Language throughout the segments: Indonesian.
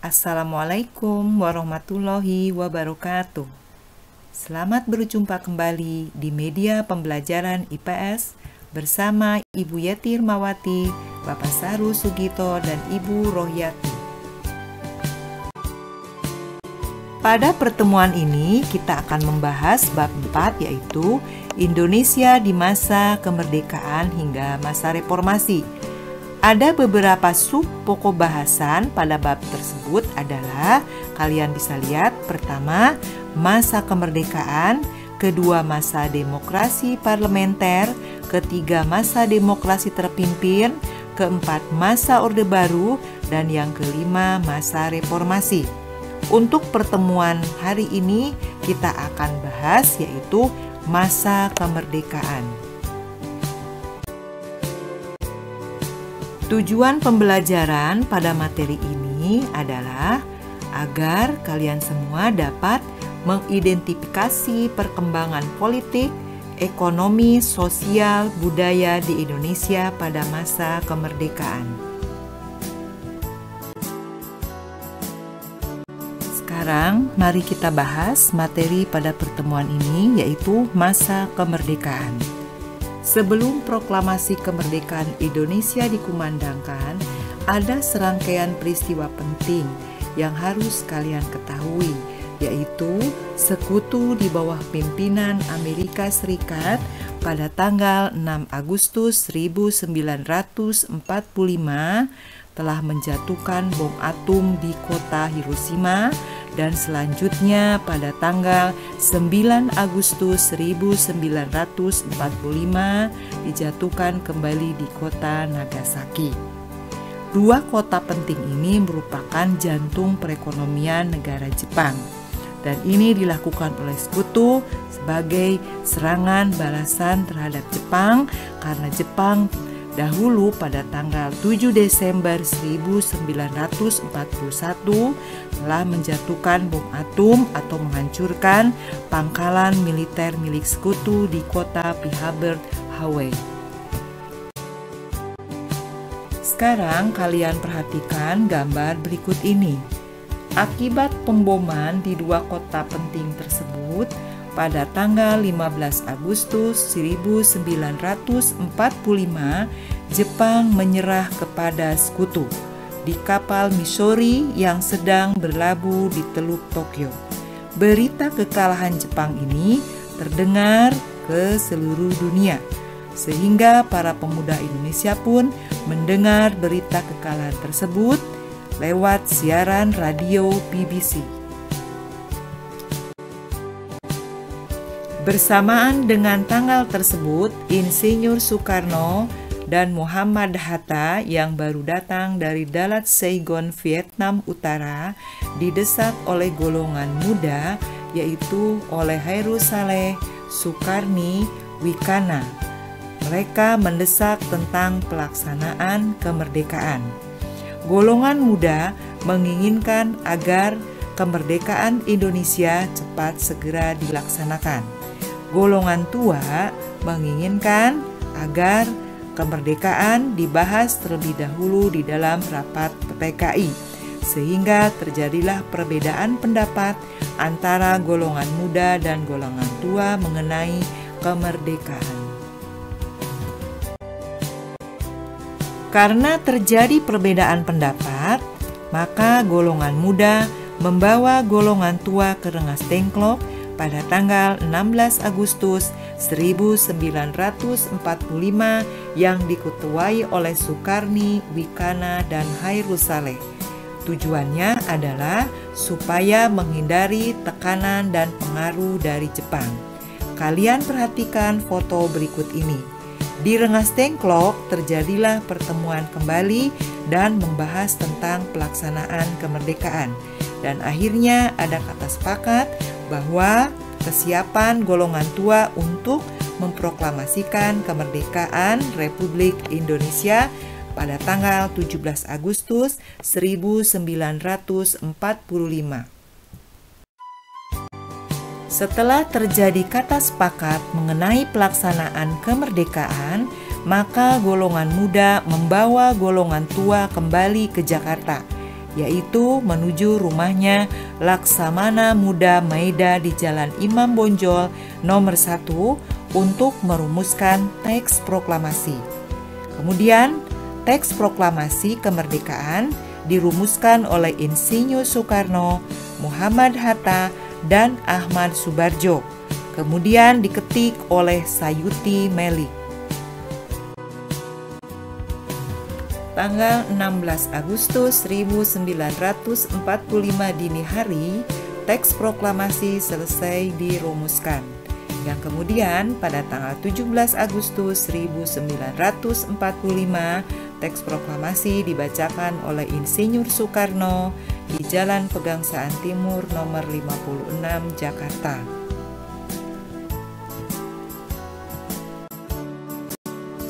Assalamualaikum warahmatullahi wabarakatuh. Selamat berjumpa kembali di media pembelajaran IPS bersama Ibu Yeti Irmawati, Bapak Saru Sugito, dan Ibu Rohyati. Pada pertemuan ini kita akan membahas bab 4, yaitu Indonesia di masa kemerdekaan hingga masa reformasi. Ada beberapa sub pokok bahasan pada bab tersebut adalah, kalian bisa lihat, pertama, masa kemerdekaan, kedua, masa demokrasi parlementer, ketiga, masa demokrasi terpimpin, keempat, masa Orde Baru, dan yang kelima, masa reformasi. Untuk pertemuan hari ini kita akan bahas yaitu masa kemerdekaan. Tujuan pembelajaran pada materi ini adalah agar kalian semua dapat mengidentifikasi perkembangan politik, ekonomi, sosial, budaya di Indonesia pada masa kemerdekaan. Sekarang mari kita bahas materi pada pertemuan ini, yaitu masa kemerdekaan. Sebelum proklamasi kemerdekaan Indonesia dikumandangkan, ada serangkaian peristiwa penting yang harus kalian ketahui, yaitu Sekutu di bawah pimpinan Amerika Serikat pada tanggal 6 Agustus 1945 telah menjatuhkan bom atom di kota Hiroshima, dan selanjutnya pada tanggal 9 Agustus 1945 dijatuhkan kembali di kota Nagasaki. Dua kota penting ini merupakan jantung perekonomian negara Jepang, dan ini dilakukan oleh Sekutu sebagai serangan balasan terhadap Jepang karena Jepang dahulu pada tanggal 7 Desember 1941 telah menjatuhkan bom atom atau menghancurkan pangkalan militer milik Sekutu di kota Pearl Harbor, Hawaii. Sekarang kalian perhatikan gambar berikut ini. Akibat pemboman di dua kota penting tersebut, pada tanggal 15 Agustus 1945, Jepang menyerah kepada Sekutu di kapal Missouri yang sedang berlabuh di Teluk Tokyo. Berita kekalahan Jepang ini terdengar ke seluruh dunia, sehingga para pemuda Indonesia pun mendengar berita kekalahan tersebut lewat siaran radio BBC. Bersamaan dengan tanggal tersebut, Insinyur Soekarno dan Muhammad Hatta yang baru datang dari Dalat Saigon, Vietnam Utara, didesak oleh golongan muda, yaitu oleh Hairou Saleh, Sukarni, Wikana. Mereka mendesak tentang pelaksanaan kemerdekaan. Golongan muda menginginkan agar kemerdekaan Indonesia cepat segera dilaksanakan. Golongan tua menginginkan agar kemerdekaan dibahas terlebih dahulu di dalam rapat PPKI, sehingga terjadilah perbedaan pendapat antara golongan muda dan golongan tua mengenai kemerdekaan. Karena terjadi perbedaan pendapat, maka golongan muda membawa golongan tua ke Rengas Dengklok pada tanggal 16 Agustus 1945 yang diketuai oleh Sukarni, Wikana, dan Hairou Saleh. Tujuannya adalah supaya menghindari tekanan dan pengaruh dari Jepang. Kalian perhatikan foto berikut ini. Di Rengas Dengklok terjadilah pertemuan kembali dan membahas tentang pelaksanaan kemerdekaan. Dan akhirnya ada kata sepakat bahwa kesiapan golongan tua untuk memproklamasikan kemerdekaan Republik Indonesia pada tanggal 17 Agustus 1945. Setelah terjadi kata sepakat mengenai pelaksanaan kemerdekaan, maka golongan muda membawa golongan tua kembali ke Jakarta. yaitu menuju rumahnya Laksamana Muda Maeda di Jalan Imam Bonjol nomor 1 untuk merumuskan teks proklamasi. Kemudian, teks proklamasi kemerdekaan dirumuskan oleh Insinyur Soekarno, Muhammad Hatta, dan Ahmad Subarjo. Kemudian diketik oleh Sayuti Melik. Tanggal 16 Agustus 1945 dini hari, teks proklamasi selesai dirumuskan. Yang kemudian pada tanggal 17 Agustus 1945, teks proklamasi dibacakan oleh Insinyur Soekarno di Jalan Pegangsaan Timur nomor 56 Jakarta.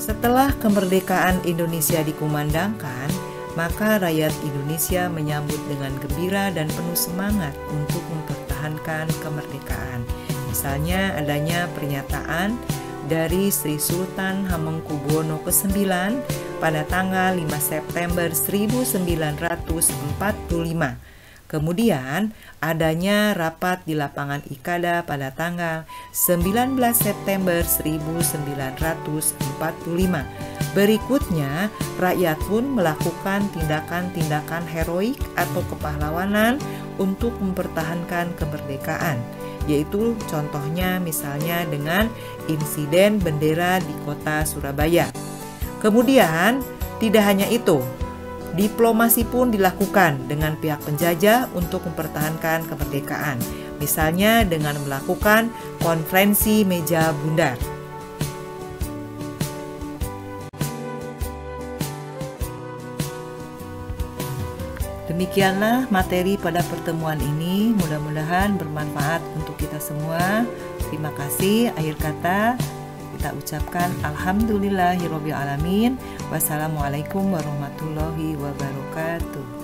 Setelah kemerdekaan Indonesia dikumandangkan, maka rakyat Indonesia menyambut dengan gembira dan penuh semangat untuk mempertahankan kemerdekaan. Misalnya adanya pernyataan dari Sri Sultan Hamengkubuwono ke-9 pada tanggal 5 September 1945. Kemudian adanya rapat di lapangan Ikada pada tanggal 19 September 1945. Berikutnya, rakyat pun melakukan tindakan-tindakan heroik atau kepahlawanan untuk mempertahankan kemerdekaan, yaitu contohnya misalnya dengan insiden bendera di kota Surabaya. Kemudian, tidak hanya itu, diplomasi pun dilakukan dengan pihak penjajah untuk mempertahankan kemerdekaan, misalnya dengan melakukan konferensi meja bundar. Demikianlah materi pada pertemuan ini, mudah-mudahan bermanfaat untuk kita semua. Terima kasih. Akhir kata kita ucapkan alhamdulillahirobbilalamin. Wassalamualaikum warahmatullahi wabarakatuh.